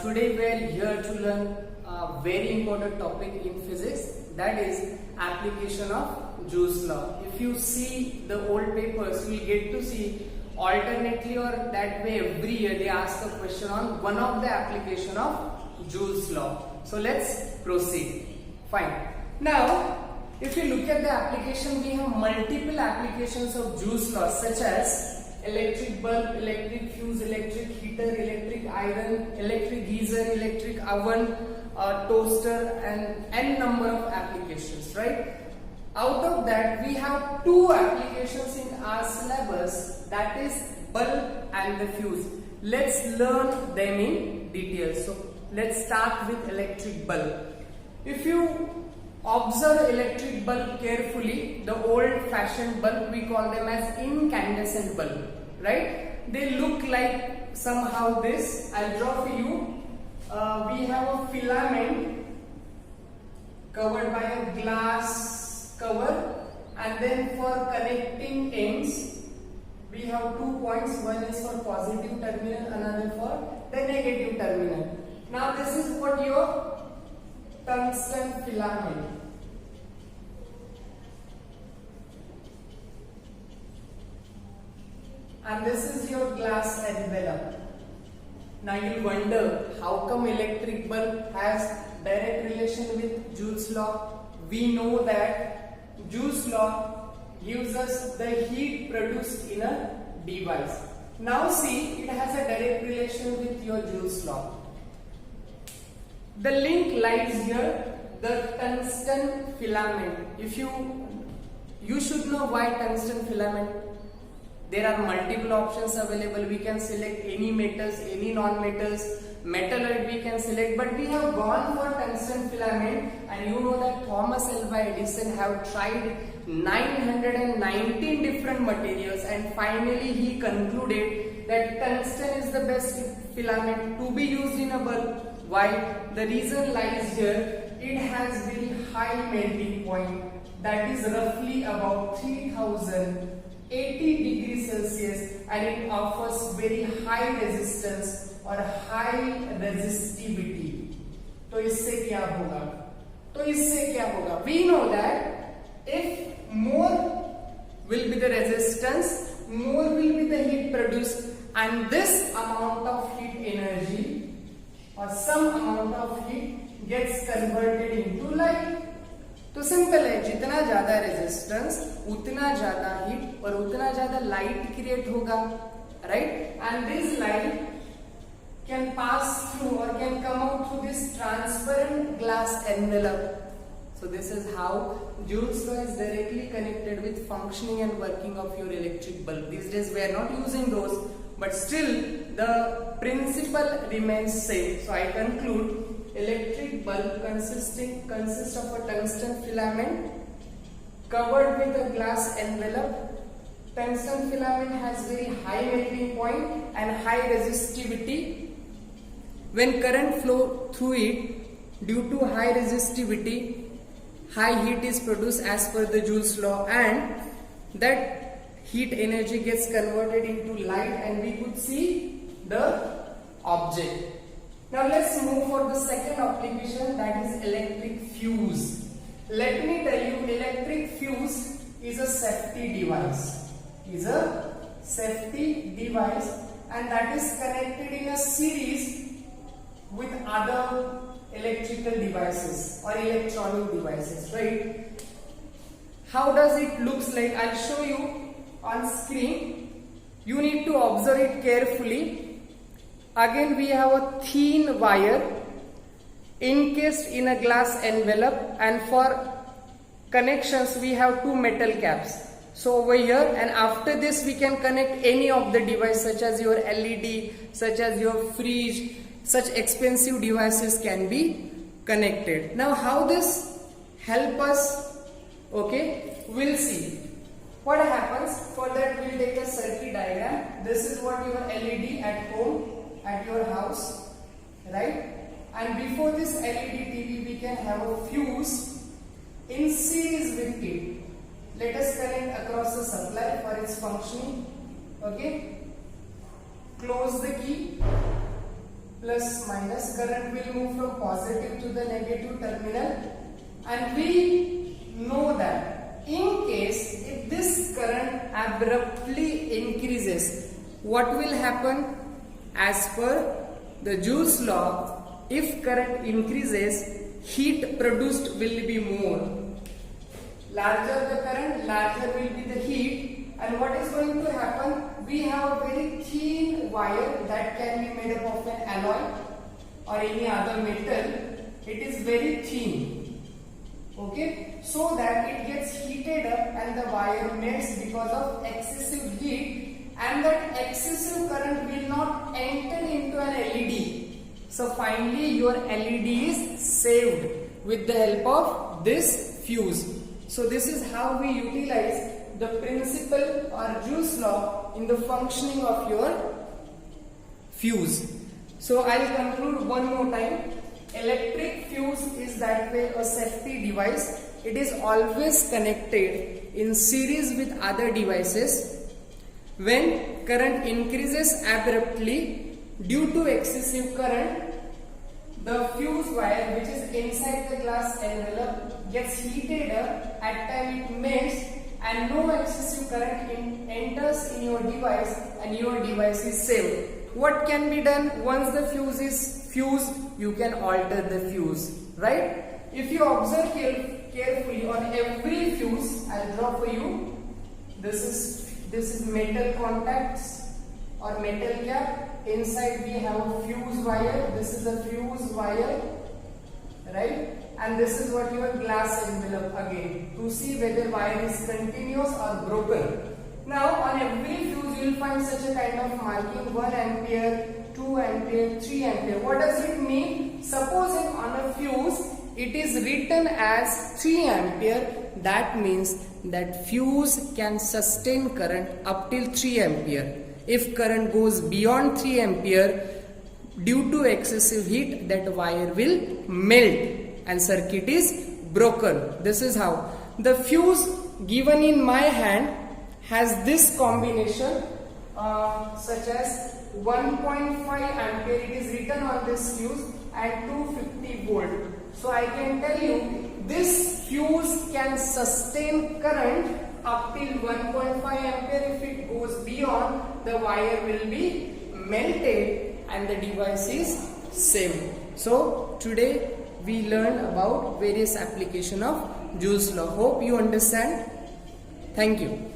Today we are here to learn a very important topic in physics, that is application of Joule's law. If you see the old papers, you will get to see alternately or that way every year they ask a question on one of the application of Joule's law. So let's proceed. Fine. Now if you look at the application, we have multiple applications of Joule's law such as electric bulb, electric fuse, electric heater, electric iron, electric geyser, electric oven, toaster, and n number of applications, right? Out of that, we have two applications in our syllabus, that is bulb and the fuse. Let's learn them in detail. So let's start with electric bulb. If you observe electric bulb carefully, the old-fashioned bulb, we call them as incandescent bulb, right? They look like somehow this. I'll draw for you. We have a filament covered by a glass cover, and then for connecting ends, we have 2 points. One is for positive terminal, another for the negative terminal. Now this is what your tungsten filament. And this is your glass envelope. Now you wonder how come electric bulb has direct relation with Joule's law. We know that Joule's law gives us the heat produced in a device. Now see, it has a direct relation with your Joule's law. The link lies here, the tungsten filament. If you should know why tungsten filament. There are multiple options available. We can select any metals, any non-metals, metalloid we can select, but we have gone for tungsten filament, and you know that Thomas Alva Edison have tried 919 different materials, and finally he concluded that tungsten is the best filament to be used in a bulb. Why? The reason lies here, it has very high melting point, that is roughly about 3080 degrees Celsius, and it offers very high resistance or high resistivity. तो इससे क्या होगा? We know that if more will be the resistance, more will be the heat produced, and this amount of heat energy or some amount of heat gets converted into light. तो simple है, जितना ज्यादा resistance उतना ज्यादा heat और उतना ज्यादा light create होगा, right? And this light can pass through और can come out through this transparent glass envelope. So this is how Joule's law is directly connected with functioning and working of your electric bulb. These days we are not using those, but still the principle remains same. So I conclude electric bulb consists of a tungsten filament covered with a glass envelope. Tungsten filament has very high melting point and high resistivity. When current flow through it, due to high resistivity, high heat is produced as per the Joule's law, and that heat energy gets converted into light, and we could see the object. Now let's move for the second application, that is electric fuse. Let me tell you, electric fuse is a safety device. And that is connected in a series with other electrical devices or electronic devices, right? How does it looks like? I'll show you on screen. You need to observe it carefully. Again, we have a thin wire encased in a glass envelope, and for connections we have two metal caps. So over here, and after this we can connect any of the device such as your LED, such as your fridge, such expensive devices can be connected. Now how this help us? Okay, we'll see. What happens? For that we'll take a circuit diagram. This is what your LED at home, at your house, right? And before this LED TV we can have a fuse in series with it. Let us connect across the supply for its functioning. Okay, close the key. plus minus. Current will move from positive to the negative terminal, and we know that in case if this current abruptly increases, what will happen? As per the Joule's law, if current increases, heat produced will be more. Larger the current, larger will be the heat, and what is going to happen? We have a very thin wire that can be made up of an alloy or any other metal. It is very thin, okay, so that it gets heated up and the wire melts because of excessive heat, and that excessive current will not enter into an LED. So finally your LED is saved with the help of this fuse. So this is how we utilize the principle or Joule's law in the functioning of your fuse. So I'll conclude one more time. Electric fuse is that way a safety device. It is always connected in series with other devices. When current increases abruptly due to excessive current, the fuse wire which is inside the glass envelope gets heated up, at time it melts, and no excessive current enters in your device, and your device is saved. What can be done? Once the fuse is fused, you can alter the fuse, right? If you observe carefully on every fuse, I'll draw for you. This is metal contacts or metal cap. Inside we have a fuse wire. This is a fuse wire, right? And this is what your glass envelope again, to see whether wire is continuous or broken. Now on every fuse you will find such a kind of marking: 1 ampere, 2 ampere, 3 ampere. What does it mean? Supposing on a fuse it is written as 3 ampere, that means that fuse can sustain current up till 3 ampere. If current goes beyond 3 ampere, due to excessive heat, that wire will melt and circuit is broken. This is how. The fuse given in my hand has this combination such as 1.5 ampere. It is written on this fuse, and 250 volt. So I can tell you this fuse can sustain current up till 1.5 ampere. If it goes beyond, the wire will be melted and the device is saved. So today we learned about various application of Joule's law. Hope you understand. Thank you.